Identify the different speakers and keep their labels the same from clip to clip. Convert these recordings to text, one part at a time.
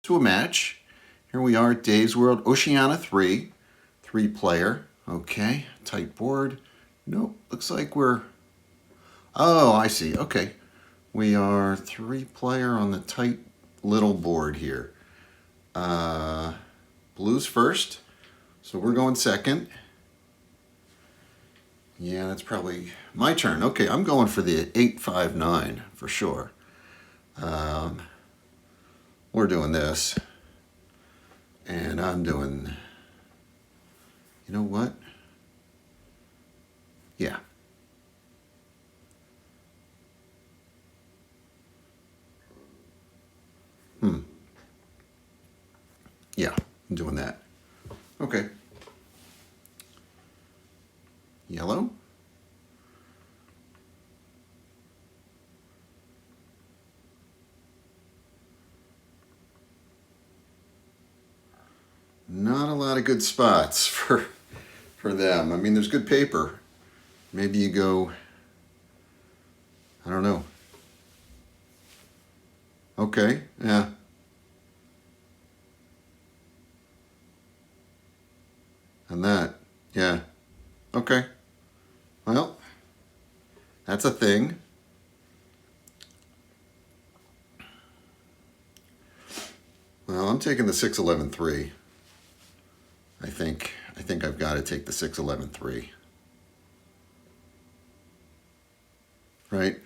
Speaker 1: to a match. Here we are at Dave's World, Oceania 3, 3-player. Okay, tight board. Nope, looks like we're, oh, I see, okay. We are 3-player on the tight little board here. Blue's first, so we're going second. Yeah, that's probably my turn. Okay, I'm going for the 8-5-9 for sure. We're doing this. And I'm doing, you know what? Yeah. Yeah, I'm doing that. Okay. Yellow. Not a lot of good spots for them. I mean, there's good paper. Maybe you go, I don't know. Okay, yeah. And that, yeah. Okay. Well, that's a thing. Well, I'm taking the 6-11-3. I think I've got to take the 6-11-3. Right?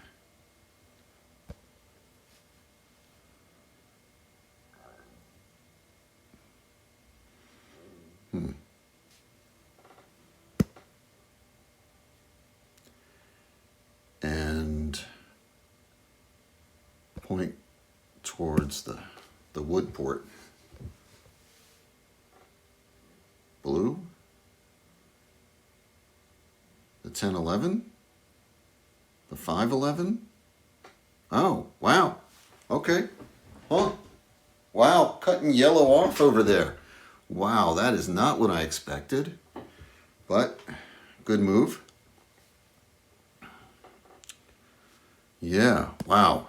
Speaker 1: And point towards the wood port. Blue. The 10-11. The 5-11. Oh, wow. Okay. Huh. Wow, cutting yellow off over there. Wow, that is not what I expected. But, good move. Yeah, wow.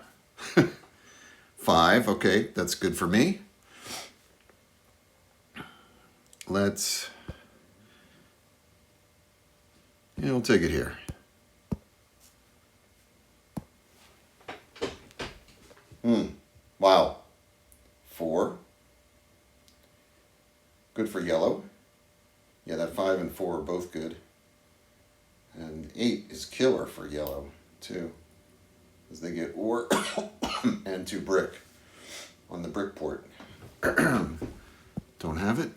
Speaker 1: 5, okay, that's good for me. Let's, yeah, we'll take it here. Wow. 4. Good for yellow. Yeah, that 5 and 4 are both good. And 8 is killer for yellow, too. As they get ore and 2 brick on the brick port. Don't have it.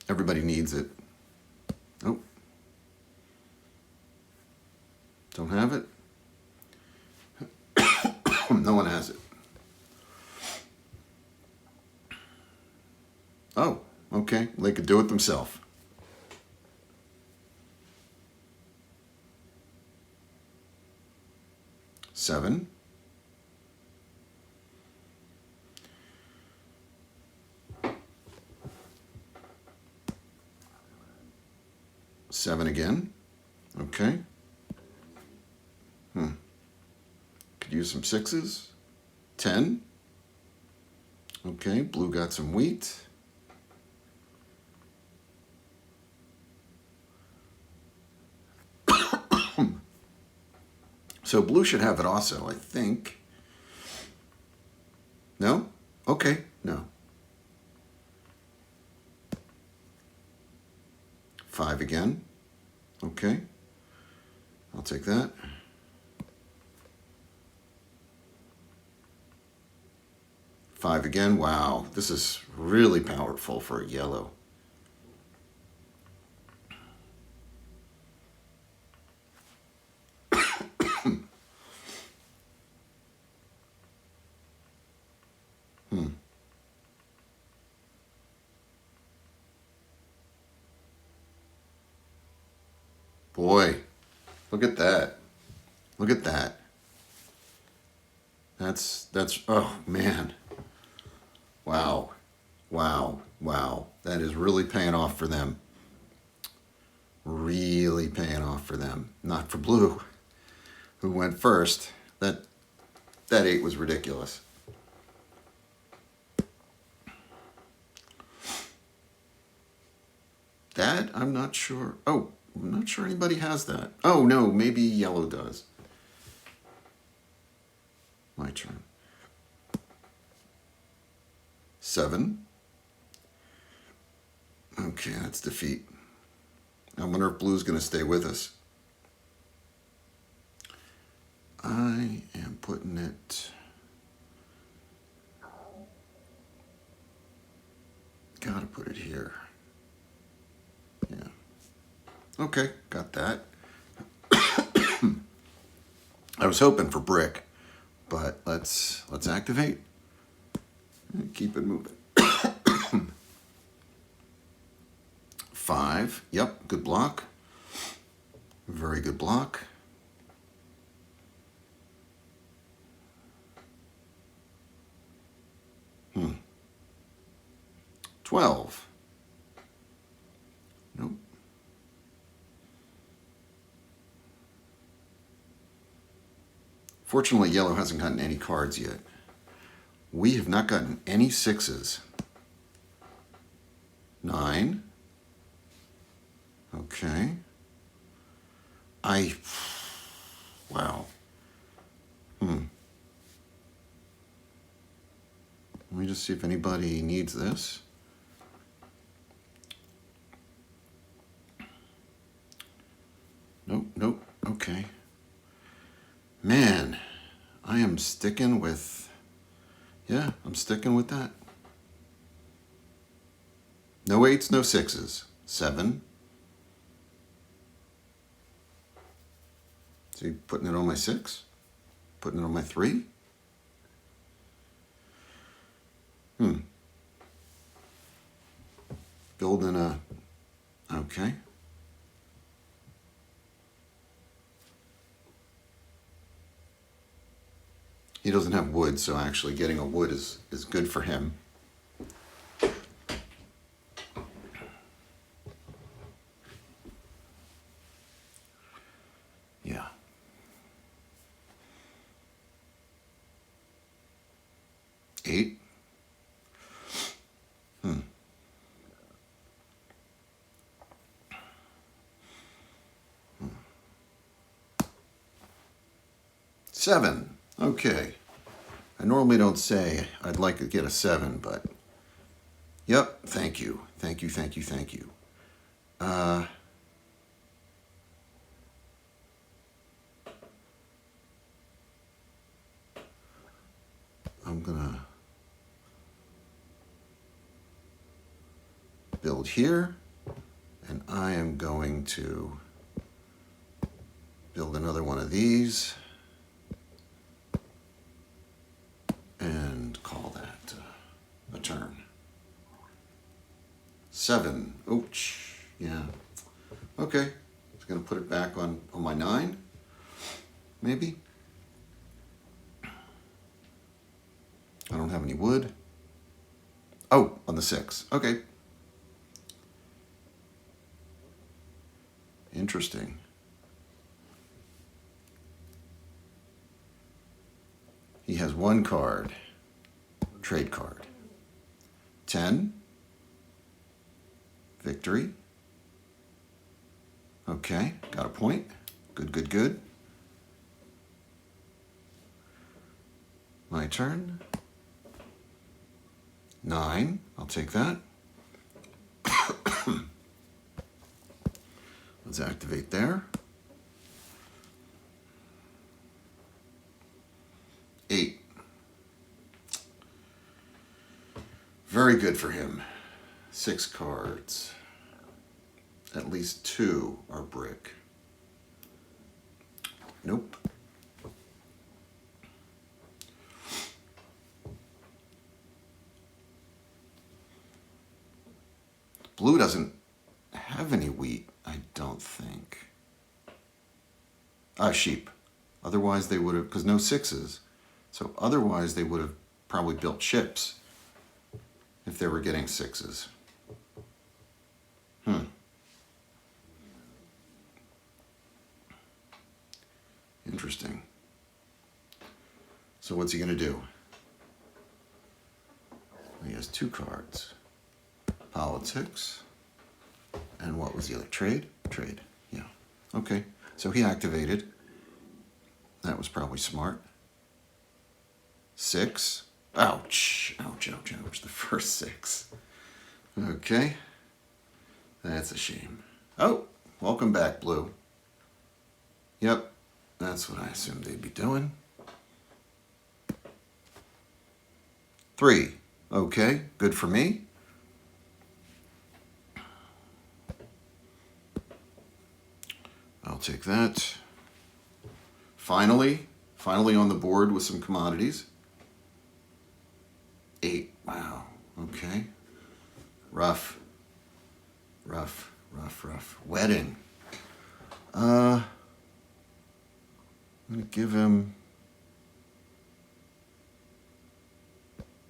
Speaker 1: Everybody needs it. Oh. Don't have it. No one has it. Oh, okay. They could do it themselves. Seven. Seven again. Okay. Could use some 6s. 10. Okay, blue got some wheat. So blue should have it also, I think. No? Okay, no. 5 again. Okay. I'll take that. 5 again. Wow, this is really powerful for a yellow. Boy, look at that. Look at that. That's, oh man. Wow. Wow. Wow. That is really paying off for them. Really paying off for them. Not for blue, who went first. That 8 was ridiculous. That, I'm not sure. Oh, I'm not sure anybody has that. Oh, no, maybe yellow does. My turn. 7. Okay, that's defeat. I wonder if blue's going to stay with us. I am putting it... Gotta put it here. Yeah. Okay, got that. I was hoping for brick, but let's activate and keep it moving. 5. Yep, good block. Very good block. 12. Nope. Fortunately, yellow hasn't gotten any cards yet. We have not gotten any 6s. 9. Okay. Wow. Let me just see if anybody needs this. Nope. Okay. Man, I am sticking with... Yeah, I'm sticking with that. No 8s, no 6s. 7. See, putting it on my 6? Putting it on my 3? Building a... Okay. He doesn't have wood, so actually getting a wood is good for him. Yeah. Eight. 7. Okay. I normally don't say I'd like to get a 7, but yep, thank you. Thank you. I'm gonna build here, and I am going to build another one of these and call that a turn. 7. Ouch. Yeah. Okay. Just gonna put it back on my 9. Maybe. I don't have any wood. Oh, on the 6. Okay. Interesting. He has 1 card. Trade card. 10. Victory. Okay, got a point. Good. My turn. 9. I'll take that. Let's activate there. 8. Very good for him. 6 cards. At least 2 are brick. Nope. Blue doesn't have any wheat, I don't think. Sheep. Otherwise they would have, because no 6s. So otherwise they would have probably built ships if they were getting 6s. Interesting. So what's he going to do? He has 2 cards. Politics And what was the other? Trade? Trade. Yeah. Okay. So he activated. That was probably smart. 6. Ouch. Ouch, ouch, ouch. The first 6. Okay. That's a shame. Oh, welcome back, Blue. Yep. That's what I assumed they'd be doing. 3. Okay. Good for me. I'll take that. Finally on the board with some commodities. 8. Wow. Okay. Rough. Rough, rough, rough. Wedding. I'm going to give him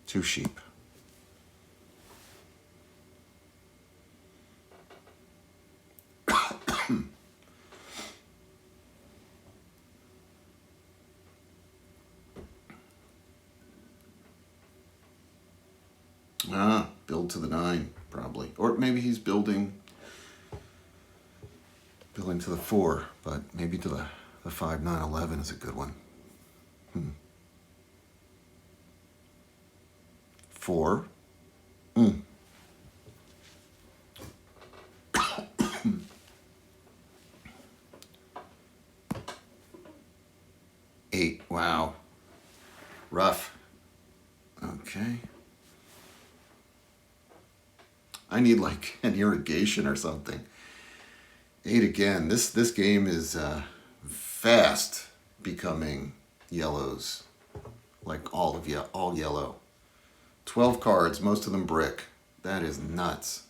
Speaker 1: 2 sheep. Build to the 9, probably. Or maybe he's building to the 4, but maybe to the 5, 9, 11 is a good one. 4. 8. Wow. Rough. Okay. I need like an irrigation or something. 8 again. This game is fast becoming yellows. Like all yellow. 12 cards, most of them brick. That is nuts.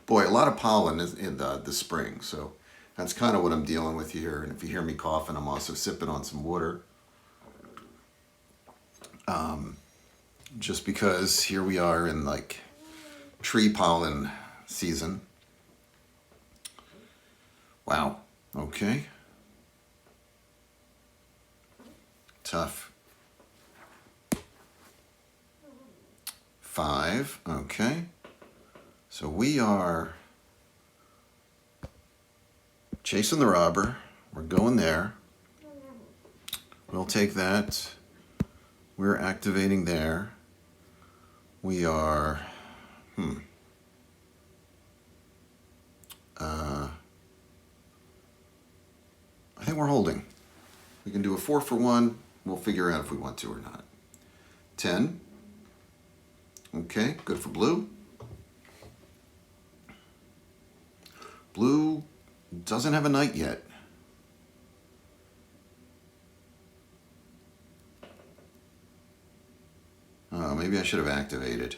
Speaker 1: Boy, a lot of pollen is in the spring, so that's kind of what I'm dealing with here. And if you hear me coughing, I'm also sipping on some water. Just because here we are in like tree pollen season. Wow. Okay. Tough. 5. Okay. So we are chasing the robber. We're going there. We'll take that. We're activating there. We are, I think we're holding. We can do a 4 for 1. We'll figure out if we want to or not. 10. Okay, good for blue. Blue doesn't have a knight yet. Maybe I should have activated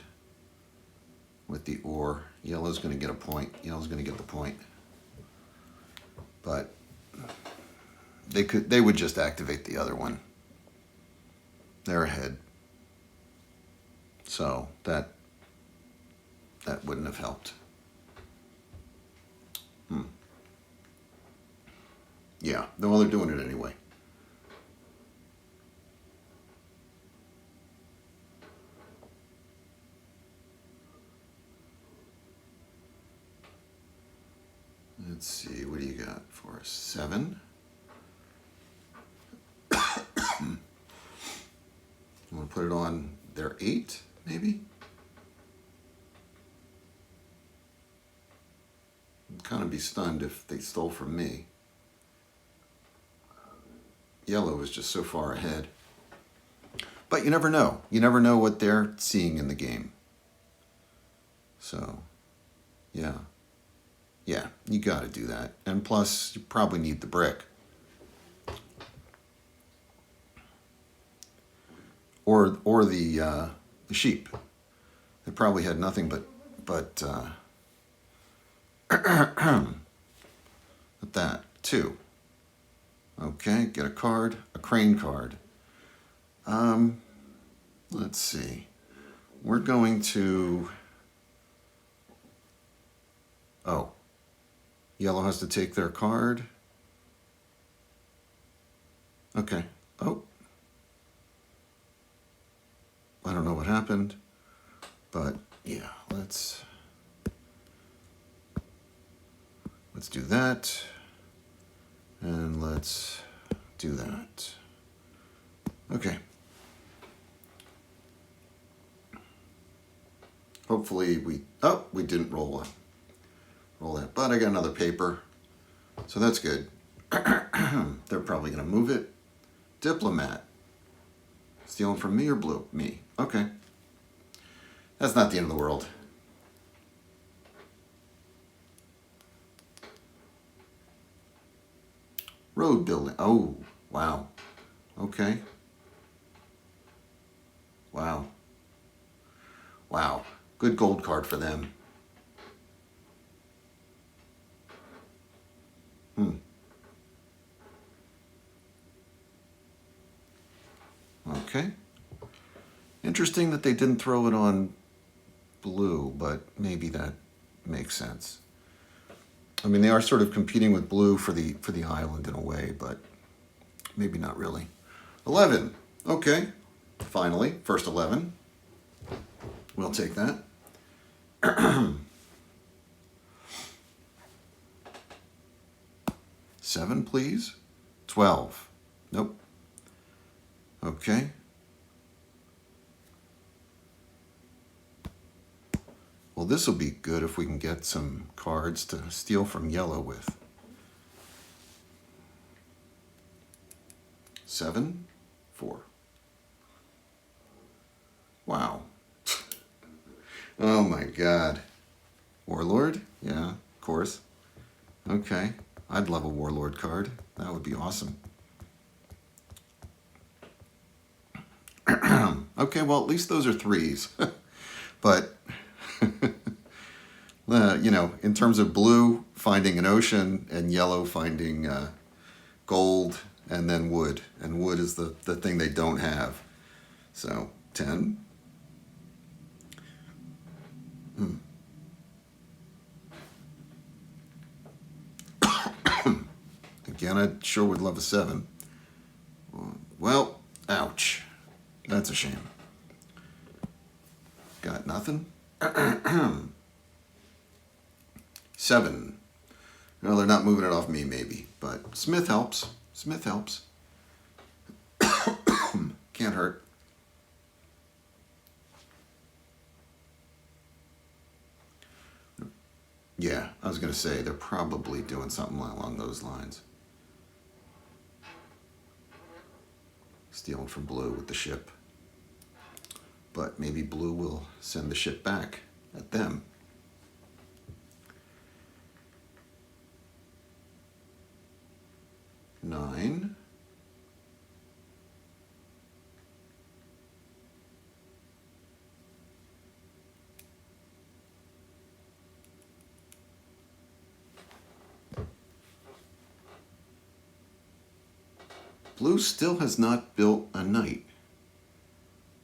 Speaker 1: with the or. Yellow's going to get a point. Yellow's going to get the point. But they would just activate the other one. They're ahead. So that wouldn't have helped. Yeah, well, they're doing it anyway. Let's see, what do you got for us? 7. I'm going to put it on their 8, maybe? I'd kind of be stunned if they stole from me. Yellow is just so far ahead. But you never know. You never know what they're seeing in the game. So, yeah. Yeah, you got to do that. And plus, you probably need the brick. Or the sheep. They probably had nothing but that. 2. Okay, get a card, a crane card. Let's see. We're going to... Oh. Yellow has to take their card. Okay. Oh. I don't know what happened. But yeah, let's do that. And let's do that. Okay. Hopefully we didn't roll that, but I got another paper, so that's good. They're probably gonna move it. Diplomat. Stealing from me or blue? Me. Okay. That's not the end of the world. Road building. Oh, wow. Okay. Wow. Wow. Good gold card for them. Okay. Interesting that they didn't throw it on blue, but maybe that makes sense. I mean, they are sort of competing with blue for the island in a way, but maybe not really. 11. Okay. Finally, first 11. We'll take that. 7, please. 12. Nope. Okay. Well, this will be good if we can get some cards to steal from yellow with. 7, 4. Wow. Oh my God. Warlord? Yeah, of course. Okay. I'd love a Warlord card. That would be awesome. Okay, well, at least those are 3s. But, you know, in terms of blue, finding an ocean, and yellow, finding gold, and then wood. And wood is the thing they don't have. So, 10. Again, I sure would love a 7. Well, ouch. That's a shame. Got nothing? 7. Well, they're not moving it off me, maybe. But Smith helps. Smith helps. Can't hurt. Yeah, I was going to say, they're probably doing something along those lines. Stealing from blue with the ship. But maybe blue will send the ship back at them. Nine. Blue still has not built a knight,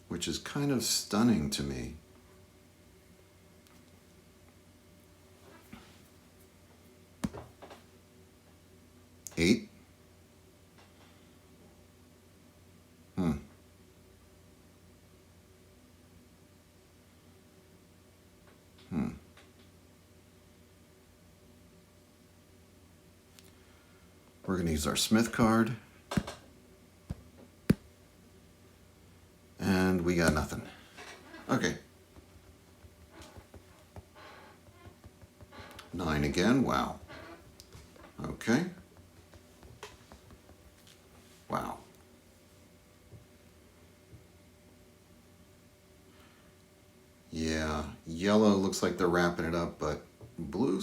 Speaker 1: which is kind of stunning to me. Eight. We're going to use our Smith card. And we got nothing. Okay. 9 again. Wow. Okay. Wow. Yeah, yellow looks like they're wrapping it up, but blue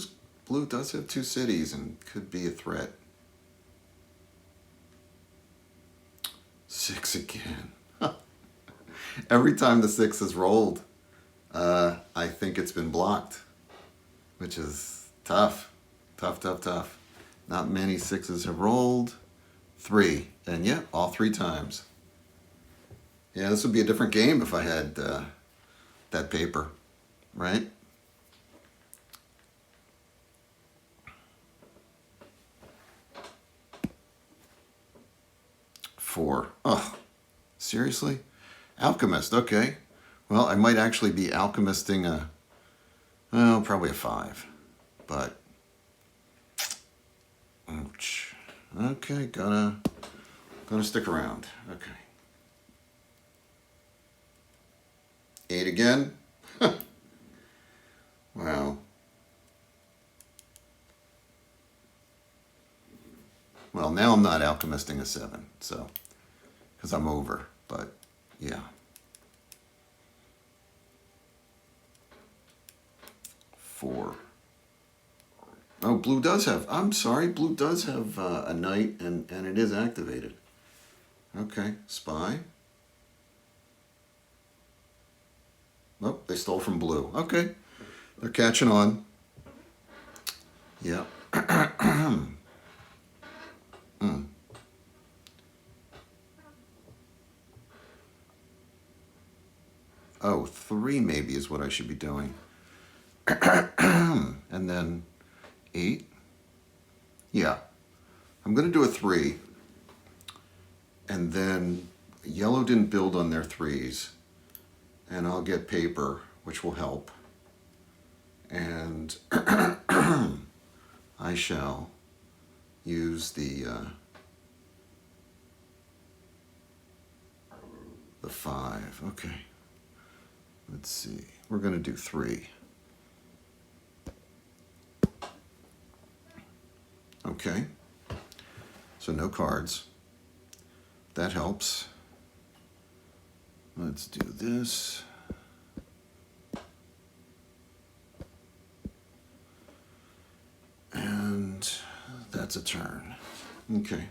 Speaker 1: does have 2 cities and could be a threat. 6 again. Every time the 6 is rolled, I think it's been blocked, which is tough. Tough, tough, tough. Not many 6s have rolled. 3, and yeah, all 3 times. Yeah, this would be a different game if I had that paper, right? Four. Oh, seriously? Alchemist, okay. Well, I might actually be alchemisting a, well, probably a 5. But, ouch. Okay, gonna stick around. Okay. 8 again. Wow. Well, now I'm not alchemisting a 7, so, because I'm over, but yeah. 4. Oh, blue does have, I'm sorry, blue does have a knight, and it is activated. Okay, spy. Oh, they stole from blue. Okay, they're catching on. Yeah. Oh, 3 maybe is what I should be doing. And then 8. Yeah. I'm going to do a 3. And then yellow didn't build on their 3s. And I'll get paper, which will help. And I shall use the 5. Okay. Let's see. We're going to do 3. Okay. So no cards. That helps. Let's do this. And that's a turn. Okay.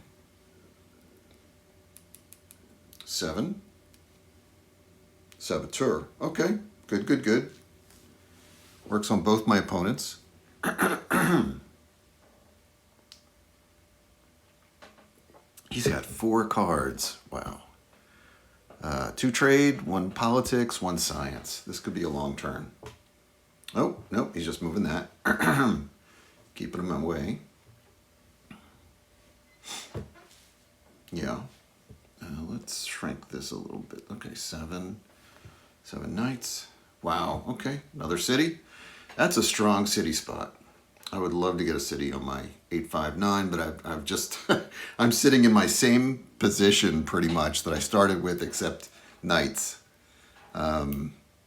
Speaker 1: 7. Saboteur. Okay. Good, good, good. Works on both my opponents. He's got 4 cards. Wow. 2 trade, 1 politics, 1 science. This could be a long turn. Oh, nope, he's just moving that. Keeping him away. Yeah. Let's shrink this a little bit. Okay, 7 knights. Wow, okay, another city. That's a strong city spot. I would love to get a city on my 859, but I've just, I'm sitting in my same position pretty much that I started with, except knights.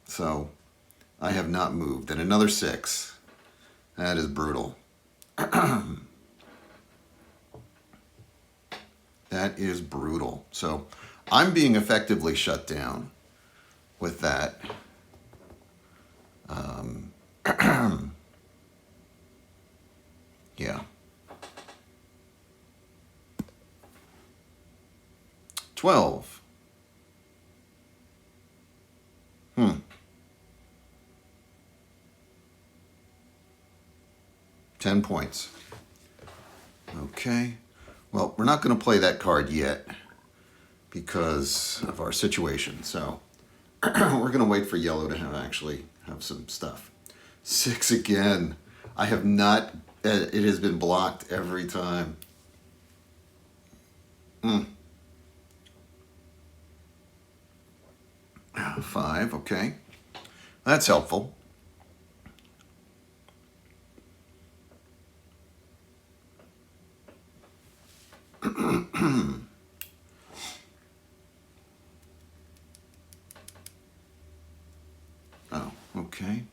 Speaker 1: So I have not moved. And another 6. That is brutal. That is brutal. So I'm being effectively shut down with that. Yeah. 12. 10 points. Okay. Well, we're not going to play that card yet because of our situation. So we're going to wait for yellow to actually have some stuff. 6 again. I have not, it has been blocked every time. 5, okay. That's helpful. Oh, okay.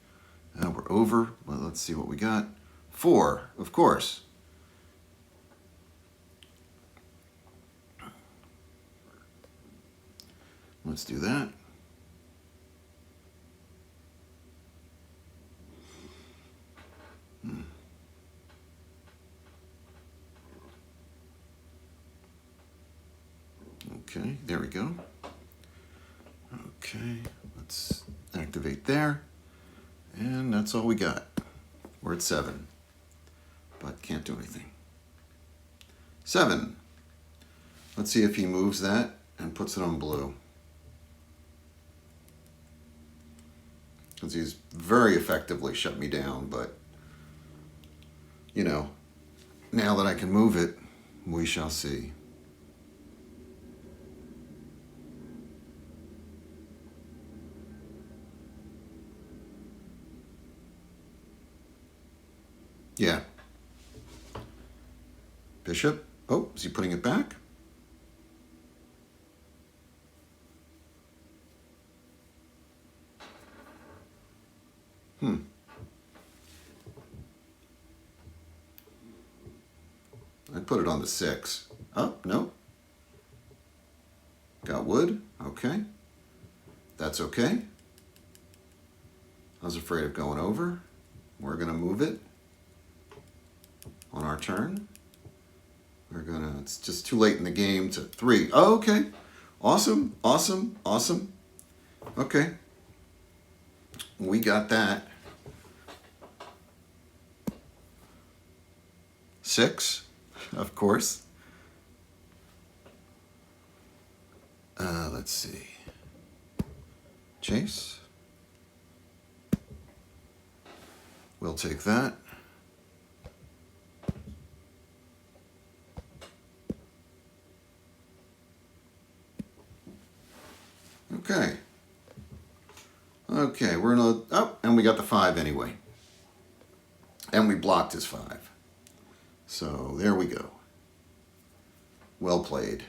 Speaker 1: Now we're over. Well, let's see what we got. 4, of course. Let's do that. Okay, there we go. Okay, let's activate there. And that's all we got. We're at 7, but can't do anything. 7. Let's see if he moves that and puts it on blue. Because he's very effectively shut me down, but, you know, now that I can move it, we shall see. Yeah. Bishop. Oh, is he putting it back? I'd put it on the 6. Oh, no. Got wood. Okay. That's okay. I was afraid of going over. We're going to move it on our turn. It's just too late in the game to 3. Oh, okay. Awesome, awesome, awesome. Okay. We got that. 6, of course. Let's see. Chase. We'll take that. Okay. Okay, we're in a... Oh, and we got the 5 anyway. And we blocked his 5. So there we go. Well played.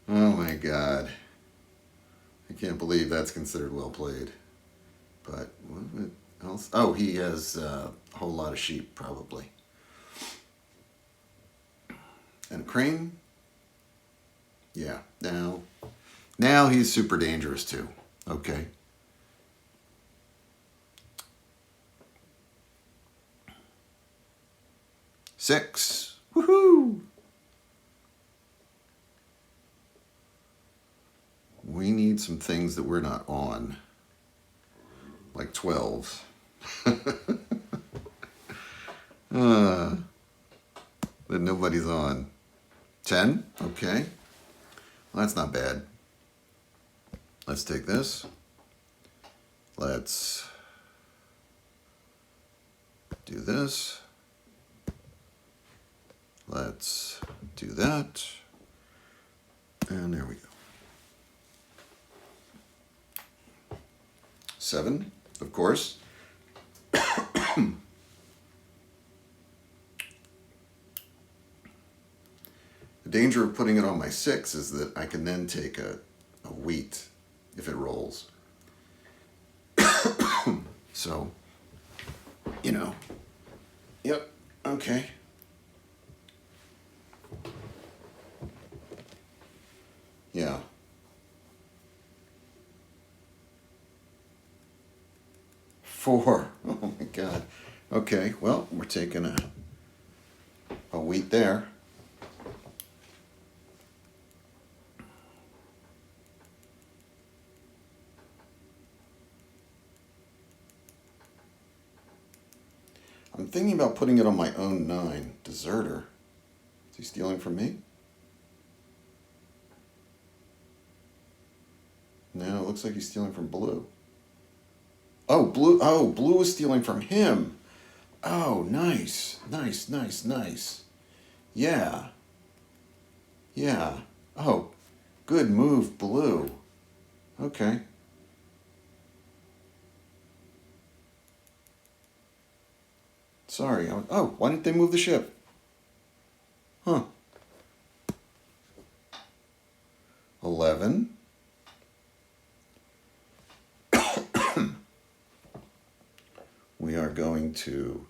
Speaker 1: Oh my God. I can't believe that's considered well played. But what else? Oh, he has a whole lot of sheep, probably. And a crane? Yeah, now he's super dangerous too. Okay. Six. Woohoo! We need some things that we're not on. Like 12. That nobody's on. 10? Okay. Well, that's not bad. Let's take this. Let's do this. Let's do that. And there we go. 7, of course. The danger of putting it on my 6 is that I can then take a wheat if it rolls. So, you know. Yep, okay. Yeah. Four. Oh my God. Okay, well, we're taking a wheat there. I'm thinking about putting it on my own 9. Deserter. Is he stealing from me? No, it looks like he's stealing from blue. Oh, blue. Oh, blue is stealing from him. Oh, nice. Nice, nice, nice. Yeah. Yeah. Oh, good move, blue. Okay. Sorry. Oh, why didn't they move the ship? Huh. 11. We are going to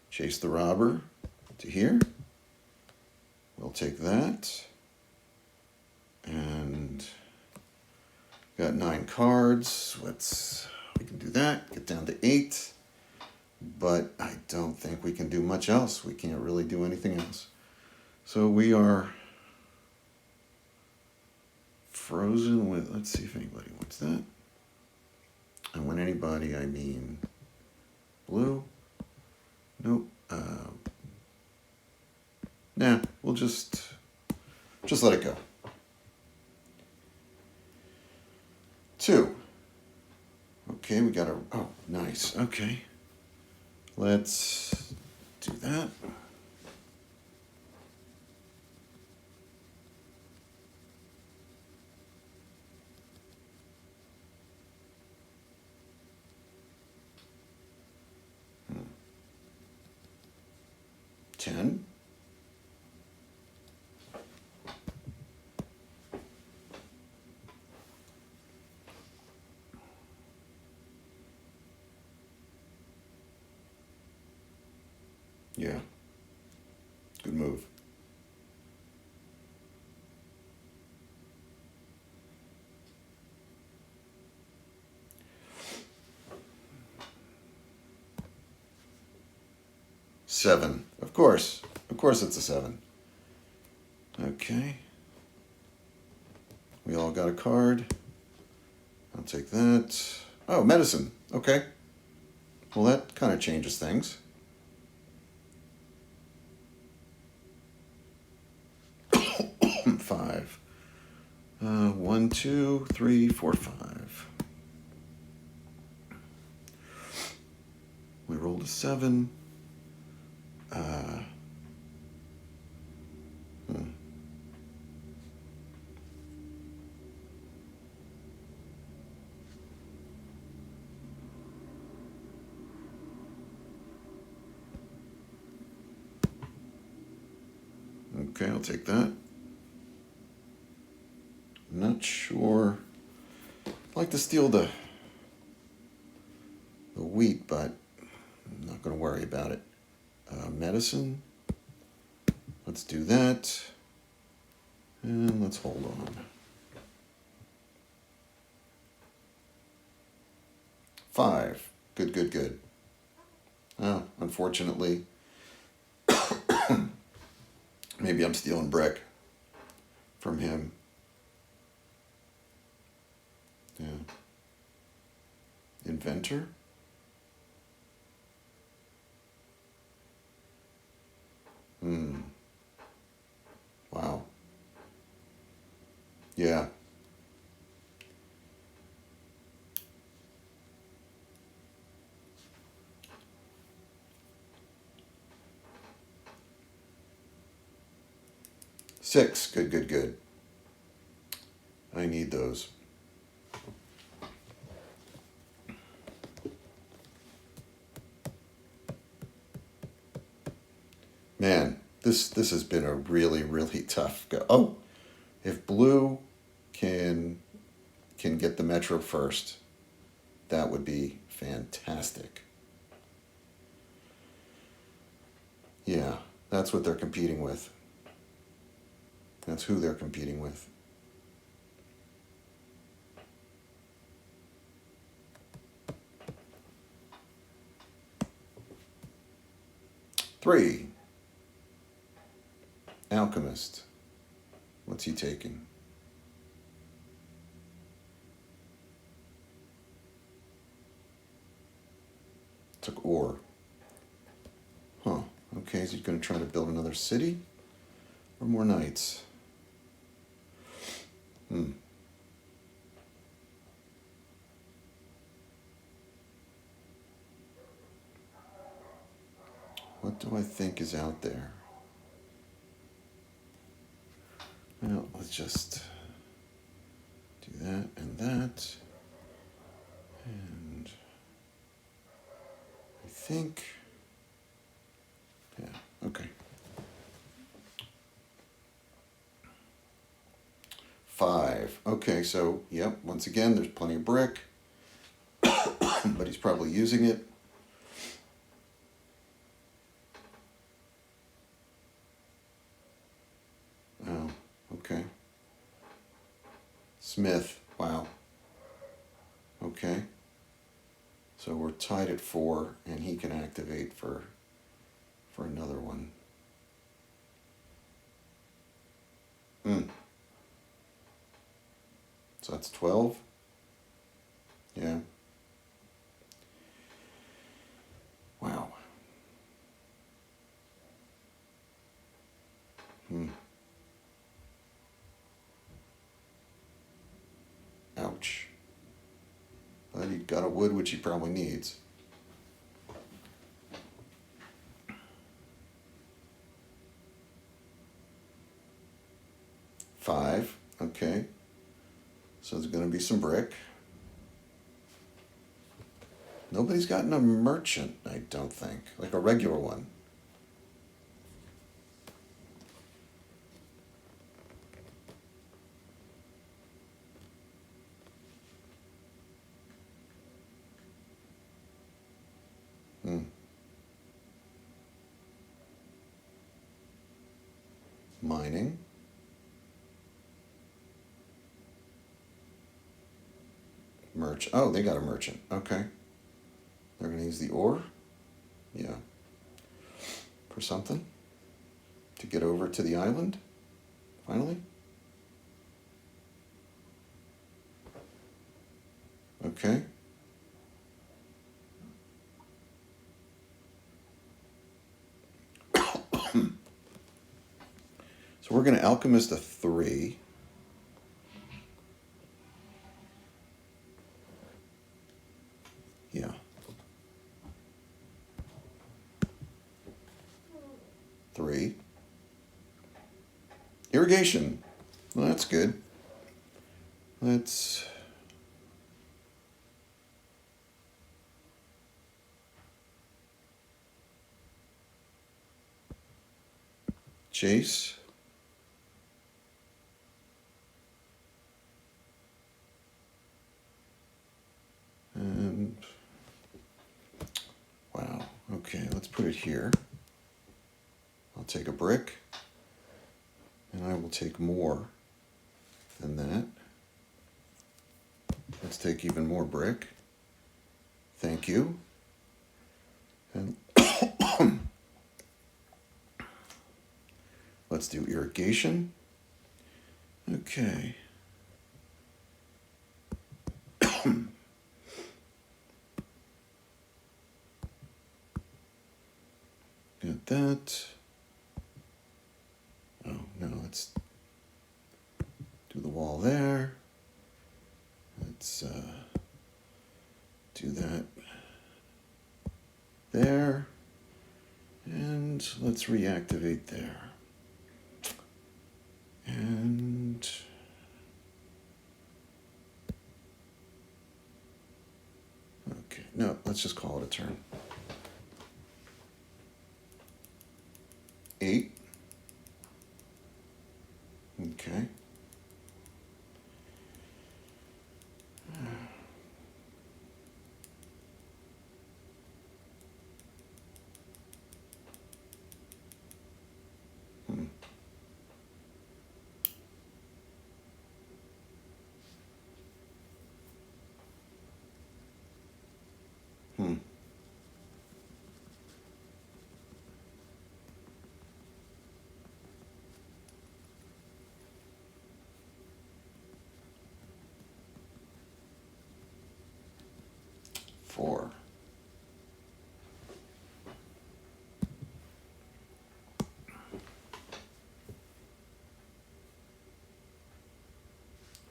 Speaker 1: chase the robber to here. We'll take that. And got 9 cards. We can do that. Get down to 8. But I don't think we can do much else. We can't really do anything else. So we are frozen with, let's see if anybody wants that. And when anybody, I mean blue. Nope. Nah, we'll just let it go. 2. Okay, we got a, oh, nice. Okay. Let's do that. 10. Yeah. Good move. Seven. Of course. Of course it's a 7. Okay. We all got a card. I'll take that. Oh, medicine. Okay. Well, that kind of changes things. Five. 1, 2, 3, 4, 5. We rolled a 7. Okay, I'll take that. I'm not sure. I'd like to steal the wheat, but I'm not going to worry about it. Medicine. Let's do that. And let's hold on. 5. Good, good, good. Oh, unfortunately, maybe I'm stealing brick from him. Yeah. Inventor? Wow. Yeah. Six. Good, good, good. I need those. Man, this has been a really, really tough go. Oh, if blue can get the metro first, that would be fantastic. Yeah, that's what they're competing with. That's who they're competing with. Three. Alchemist. What's he taking? Took ore. Huh. Okay, is he going to try to build another city? Or more knights? What do I think is out there? Well, let's just do that and that. And I think, yeah, okay. 5. Okay, so, yep, once again, there's plenty of brick, but he's probably using it. Oh, okay. Smith, wow. Okay. So we're tied at 4, and he can activate for another one. So that's 12. Yeah. Wow. Ouch. But he got a wood, which he probably needs. Five. Okay. So there's going to be some brick. Nobody's gotten a merchant, I don't think. Like a regular one. Mining. Oh, they got a merchant. Okay. They're going to use the ore? Yeah. For something? To get over to the island? Finally? Okay. So we're going to alchemist a 3. Yeah. 3. Irrigation. Well, that's good. Let's... Chase. And... Wow. Okay, let's put it here. I'll take a brick. And I will take more than that. Let's take even more brick. Thank you. And let's do irrigation. Okay. Got that. Oh, no, let's do the wall there. Let's do that there. And let's reactivate there. And okay, no, let's just call it a turn. 8. Okay. Hmm. Hmm. Four.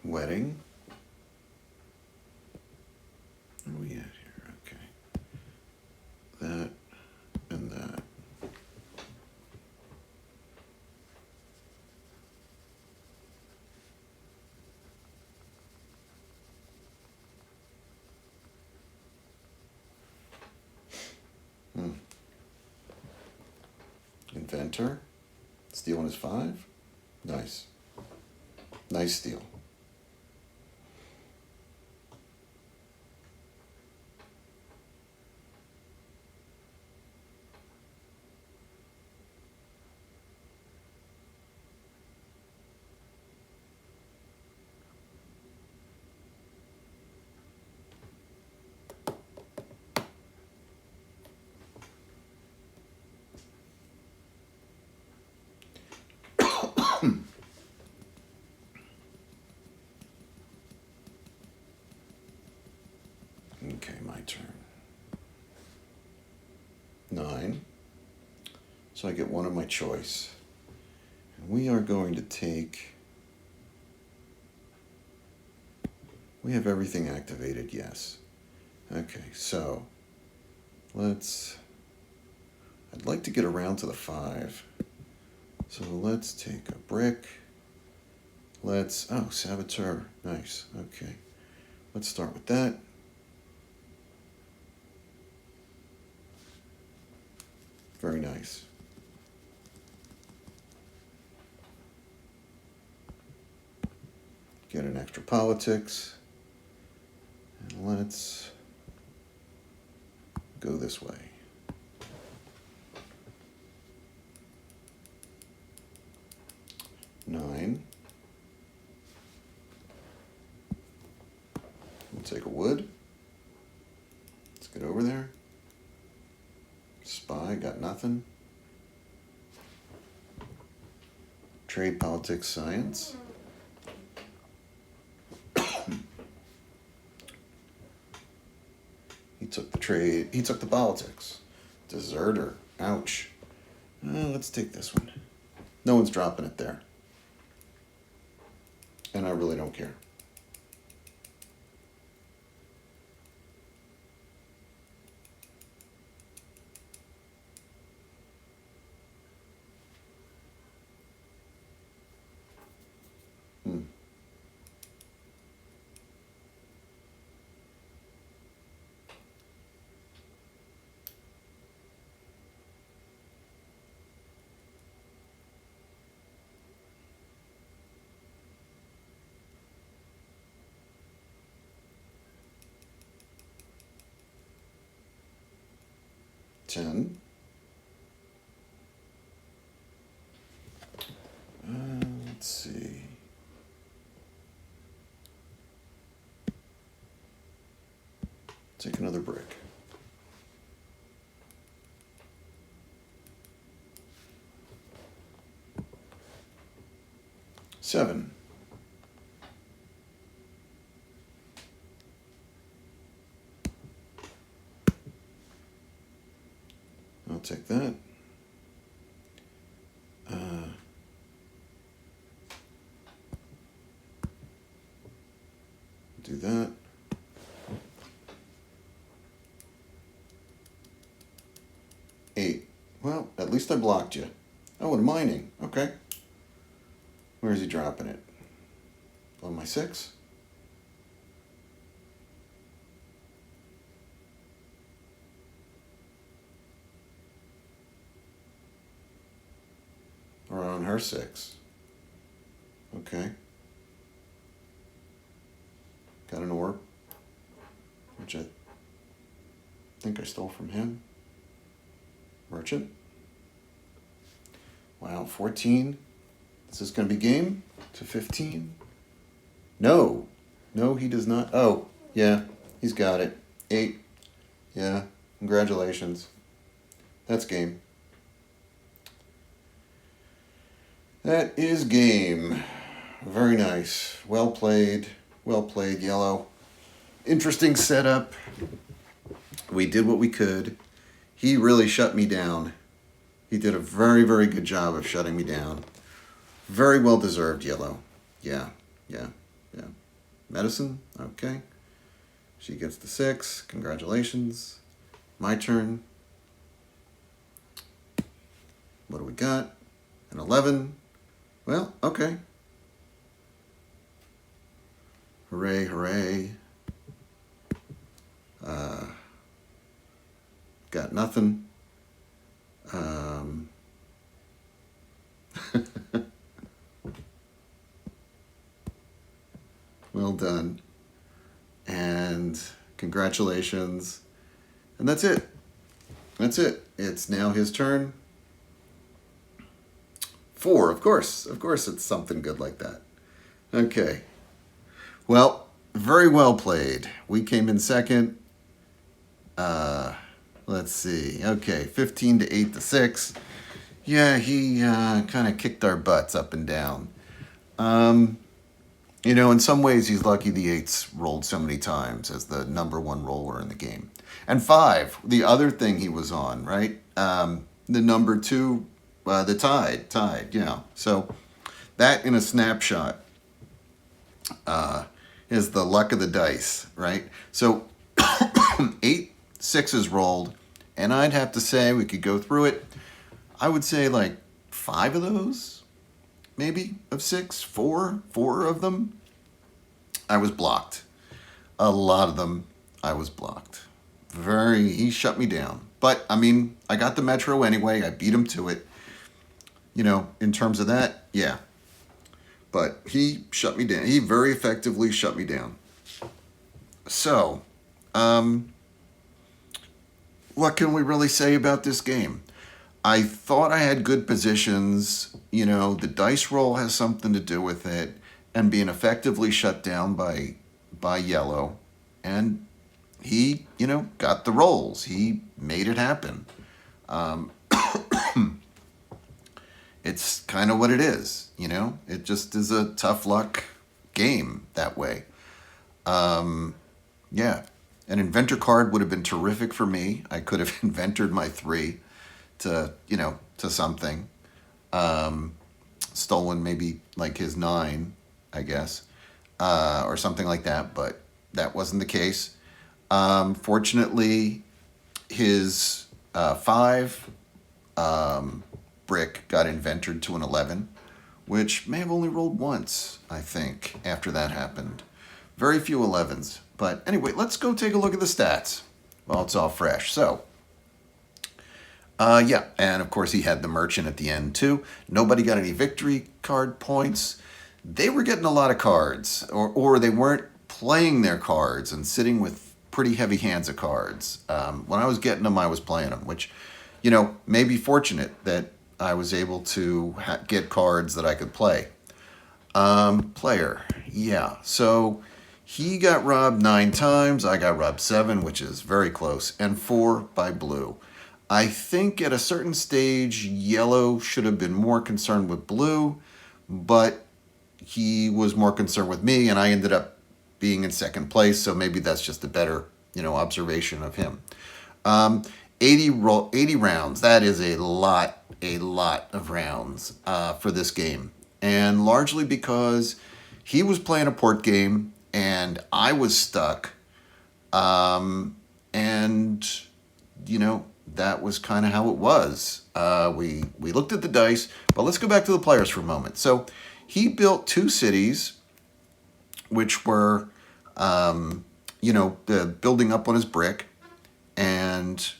Speaker 1: Wedding. What are we at here? Okay. That and that. Hmm. Inventor. Stealing is 5. Nice. Nice steal. Okay, my turn. 9. So I get one of my choice. And we are going to take... We have everything activated, yes. Okay, so let's... I'd like to get around to the 5. So let's take a brick. Let's... Oh, Saboteur. Nice. Okay. Let's start with that. Very nice. Get an extra politics. And let's go this way. 9. We'll take a wood. Let's get over there. Spy, got nothing. Trade, politics, science. He took the trade. He took the politics. Deserter. Ouch. Let's take this one. No one's dropping it there. And I really don't care. Hmm. Ten. Let's see. Take another brick. Seven. I'll take that. Do that. Eight. Well, at least I blocked you. Oh, and mining. Okay. Where is he dropping it? On my 6? Or on her 6? Okay. Got an orb, which I think I stole from him. Merchant. Wow, 14. Is this going to be game to 15? No. No, he does not. Oh, yeah, he's got it. 8. Yeah, congratulations. That's game. That is game. Very nice. Well played. Well played, yellow. Interesting setup. We did what we could. He really shut me down. He did a very, very good job of shutting me down. Very well deserved, yellow. Yeah. Medicine, okay. She gets the 6. Congratulations. My turn. What do we got? An 11. Well, okay. Hooray, hooray. Got nothing. Well done. And congratulations. And that's it. That's it. It's now his turn. 4, of course. Of course it's something good like that. Okay. Well, very well played. We came in second. Let's see. Okay, 15 to 8 to 6. Yeah, he kind of kicked our butts up and down. You know, in some ways he's lucky the 8s rolled so many times as the number 1 roller in the game. And 5, the other thing he was on, right? The number 2, the tied, yeah. So that in a snapshot is the luck of the dice, right? So 8 6s rolled, and I'd have to say, we could go through it, I would say like 5 of those, maybe, of 6, 4 of them, I was blocked. A lot of them, I was blocked. He shut me down. But, I mean, I got the Metro anyway, I beat him to it. You know, in terms of that, yeah. But he shut me down. He very effectively shut me down. So, what can we really say about this game? I thought I had good positions you know, the dice roll has something to do with it, and being effectively shut down by yellow. And he, you know, got the rolls. He made it happen. Um, it's kind of what it is, you know. It just is a tough luck game that way. Yeah, an inventor card would have been terrific for me. I could have invented my 3 to, you know, to something. Um, Stolen maybe like his 9, I guess, or something like that, but that wasn't the case. Fortunately, his 5 brick got invented to an 11, which may have only rolled once, I think, after that happened. Very few 11s. But anyway, let's go take a look at the stats while it's all fresh. So, yeah, and of course he had the merchant at the end too. Nobody got any victory card points. They were getting a lot of cards, or they weren't playing their cards and sitting with pretty heavy hands of cards. When I was getting them, I was playing them, which, you know, may be fortunate that I was able to get cards that I could play. Player, yeah. So he got robbed 9 times. I got robbed 7, which is very close, and 4 by blue. I think at a certain stage, yellow should have been more concerned with blue, but he was more concerned with me, and I ended up being in second place. So maybe that's just a better, you know, observation of him. 80 rounds. That is a lot of rounds for this game, and largely because he was playing a port game and I was stuck. And you know, that was kind of how it was. We looked at the dice, but let's go back to the players for a moment. So he built 2 cities, which were, you know, building up on his brick, and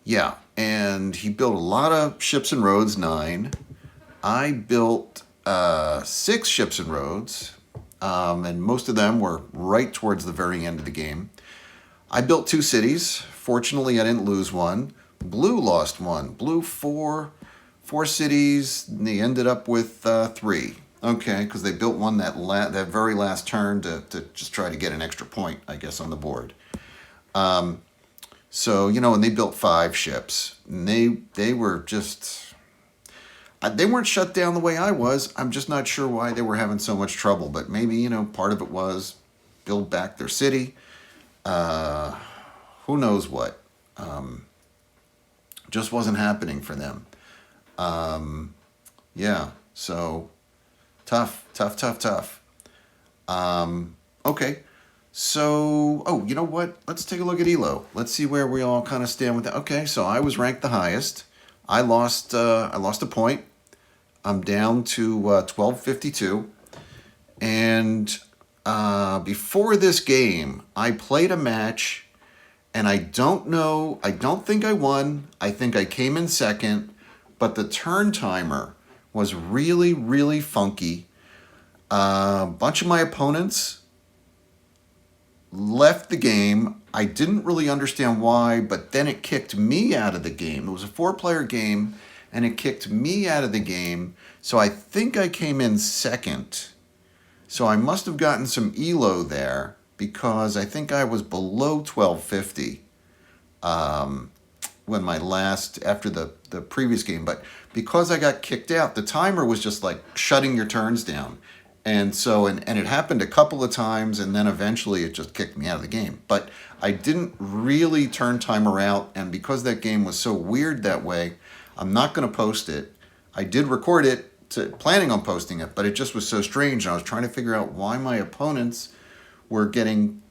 Speaker 1: yeah, and he built a lot of ships and roads, 9. I built 6 ships and roads, and most of them were right towards the very end of the game. I built 2 cities. Fortunately, I didn't lose one. Blue lost 1. Blue 4 cities. And they ended up with 3. Okay, because they built one that very last turn to just try to get an extra point, I guess, on the board. So, you know, and they built 5 ships. And they were just... They weren't shut down the way I was. I'm just not sure why they were having so much trouble. But maybe, you know, part of it was build back their city. Who knows what. Just wasn't happening for them. Yeah, so tough. Okay, so, oh, you know what? Let's take a look at ELO. Let's see where we all kind of stand with that. Okay, so I was ranked the highest. I lost a point. I'm down to 1252. And before this game, I played a match, and I don't think I won. I think I came in second, but the turn timer was really, really funky. A bunch of my opponents left the game. I didn't really understand why, but then it kicked me out of the game. It was a 4-player game, and it kicked me out of the game. So I think I came in second. So I must have gotten some ELO there, because I think I was below 1250 when after the previous game. But because I got kicked out, the timer was just like shutting your turns down. And so, and it happened a couple of times, and then eventually it just kicked me out of the game. But I didn't really turn timer out, and because that game was so weird that way, I'm not going to post it. I did record it, planning on posting it, but it just was so strange, and I was trying to figure out why my opponents were getting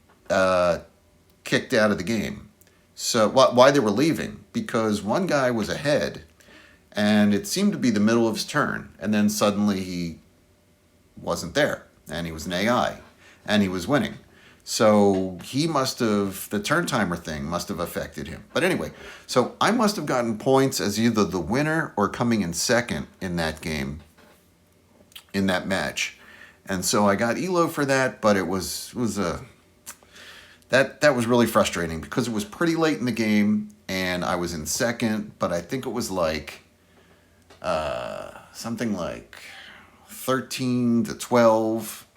Speaker 1: kicked out of the game. So why they were leaving, because one guy was ahead, and it seemed to be the middle of his turn, and then suddenly he wasn't there, and he was an AI, and he was winning. So the turn timer thing must have affected him. But anyway, so I must have gotten points as either the winner or coming in second in that game, in that match. And so I got ELO for that, but that was really frustrating, because it was pretty late in the game, and I was in second, but I think it was like, something like 13 to 12.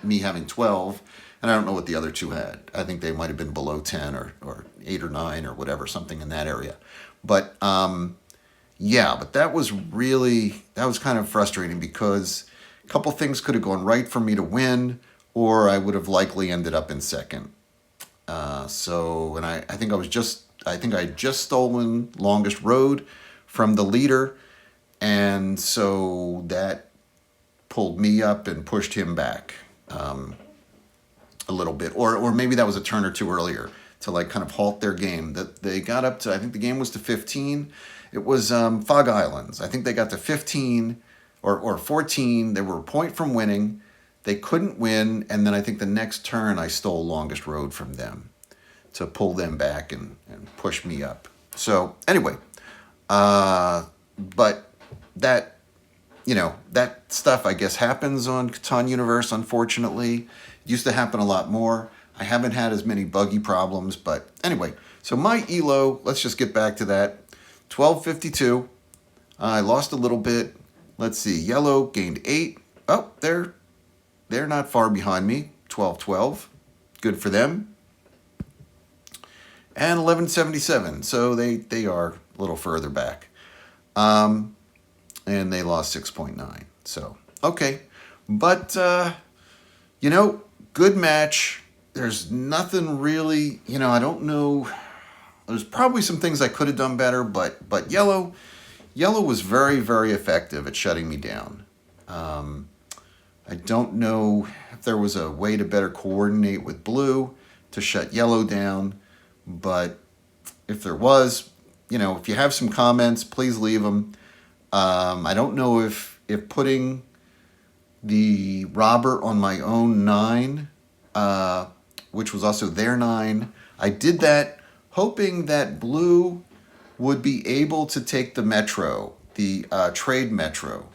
Speaker 1: Me having 12, and I don't know what the other two had. I think they might have been below 10 or 8 or 9 or whatever, something in that area. But yeah, but that was kind of frustrating because a couple things could have gone right for me to win, or I would have likely ended up in second. And I think I had just stolen longest road from the leader, and so that pulled me up and pushed him back a little bit, or maybe that was a turn or two earlier to like kind of halt their game. That they got up to, I think the game was to 15. It was Fog Islands. I think they got to 15 or 14. They were a point from winning. They couldn't win, and then I think the next turn I stole longest road from them to pull them back and push me up. So anyway, but that, that stuff I guess happens on Catan Universe, unfortunately. It used to happen a lot more. I haven't had as many buggy problems, but anyway. So my ELO, let's just get back to that. 1252. I lost a little bit. Let's see. Yellow gained 8. Oh, they're not far behind me. 1212. Good for them. And 1177. So they are a little further back. And they lost 6.9. So, okay. But, good match. There's nothing really, I don't know. There's probably some things I could have done better, but yellow was very, very effective at shutting me down. I don't know if there was a way to better coordinate with blue to shut yellow down, but if there was, if you have some comments, please leave them. I don't know if putting the robber on my own 9, which was also their 9, I did that hoping that blue would be able to take the metro, the trade metro,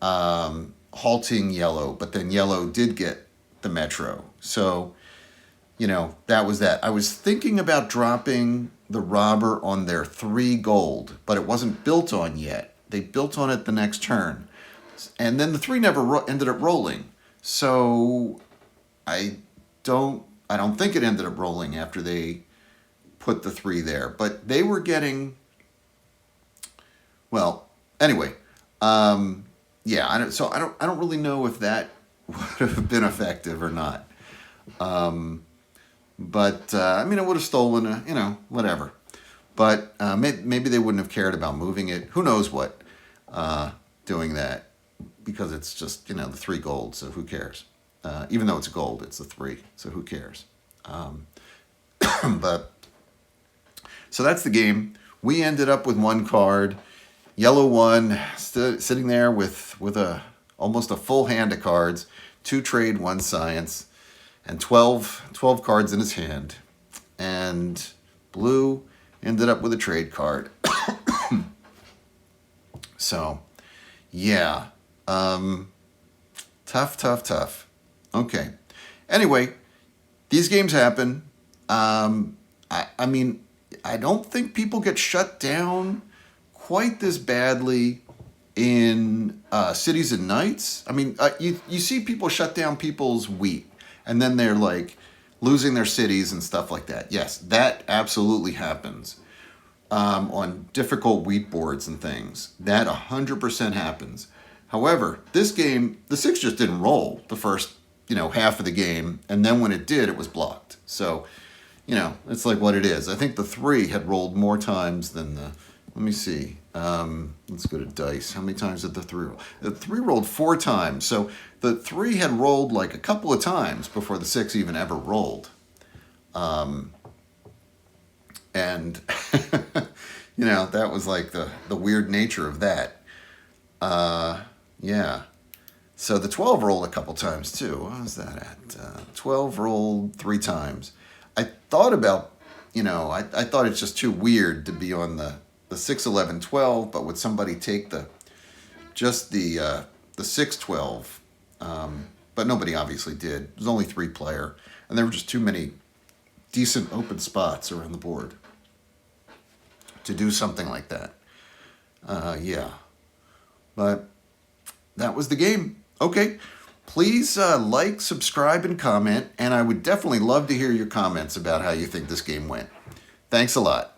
Speaker 1: halting yellow, but then yellow did get the metro. So, that was that. I was thinking about dropping the robber on their 3 gold, but it wasn't built on yet. They built on it the next turn. And then the 3 never ended up rolling. So I don't think it ended up rolling after they put the 3 there. But they were getting, well, anyway, yeah. I don't really know if that would have been effective or not. But I would have stolen whatever. But maybe they wouldn't have cared about moving it. Who knows what? Doing that, because it's just the 3 gold. So who cares? Even though it's gold, it's the 3. So who cares? But so that's the game. We ended up with 1 card. Yellow won, sitting there with almost a full hand of cards, 2 trade, 1 science, and 12 cards in his hand. And blue ended up with a trade card. So, yeah. Tough. Okay. Anyway, these games happen. I don't think people get shut down quite this badly in Cities and Knights. You see people shut down people's wheat, and then they're like losing their cities and stuff like that. Yes, that absolutely happens on difficult wheat boards and things. That 100% happens. However, this game, the 6 just didn't roll the first, half of the game, and then when it did, it was blocked. So, it's like what it is. I think the 3 had rolled more times than the, let me see. Let's go to dice. How many times did the 3 roll? The 3 rolled 4 times. So the 3 had rolled like a couple of times before the 6 even ever rolled. And, that was like the weird nature of that. Yeah. So the 12 rolled a couple times too. What was that at? 12 rolled 3 times. I thought about, I thought it's just too weird to be on the 6, 11, 12, but would somebody take the 6, 12? But nobody obviously did. It was only 3 player, and there were just too many decent open spots around the board to do something like that. Yeah. But that was the game. Okay. Please like, subscribe, and comment. And I would definitely love to hear your comments about how you think this game went. Thanks a lot.